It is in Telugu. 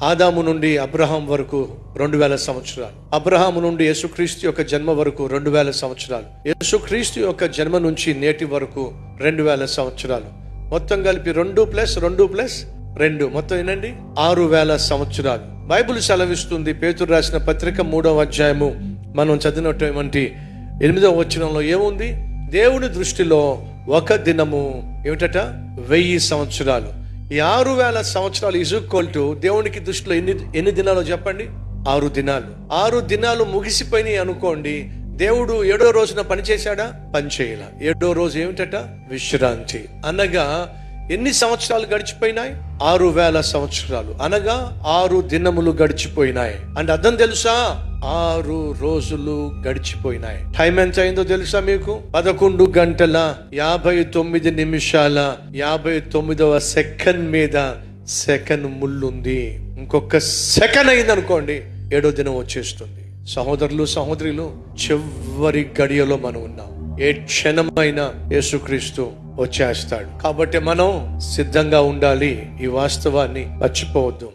ఆదాము నుండి అబ్రహాం వరకు 2000 సంవత్సరాలు, అబ్రహాము నుండి యేసుక్రీస్తు యొక్క జన్మ వరకు 2000 సంవత్సరాలు, యేసుక్రీస్తు యొక్క జన్మ నుంచి నేటి వరకు 2000 సంవత్సరాలు, మొత్తం కలిపి 2+2+2 మొత్తం ఏంటండి 6000 సంవత్సరాలు. బైబిల్ సెలవిస్తుంది, పేతురు రాసిన పత్రిక 3వ అధ్యాయము మనం చదివినటువంటి 8వ వచనంలో ఏముంది? దేవుని దృష్టిలో ఒక దినము ఏమిటట 1000 సంవత్సరాలు. ఈ 6000 సంవత్సరాలు ఈక్వల్ టు దేవునికి దృష్టిలో ఎన్ని దినాలు చెప్పండి? 6 దినాలు. 6 దినాలు ముగిసిపోయినాయి అనుకోండి. దేవుడు 7వ రోజున పని చేశాడా? పని చేయాల. 7వ రోజు ఏమిటట? విశ్రాంతి. అనగా ఎన్ని సంవత్సరాలు గడిచిపోయినాయి? 6000 సంవత్సరాలు, అనగా 6 దినములు గడిచిపోయినాయి. అంటే అర్థం తెలుసా? 6 రోజులు గడిచిపోయినాయి. టైం ఎంత అయిందో తెలుసా మీకు? 11 గంటల 59 నిమిషాల 59వ సెకండ్ మీద సెకండ్ ముళ్ళుంది. ఇంకొక సెకండ్ అయింది అనుకోండి, 7వ దినం వచ్చేస్తుంది. సహోదరులు సహోదరులు, చివరి గడియలో మనం ఉన్నాం. ఏ క్షణమైనా యేసుక్రీస్తు వచ్చేస్తాడు. కాబట్టి మనం సిద్ధంగా ఉండాలి. ఈ వాస్తవాన్ని మర్చిపోవద్దు.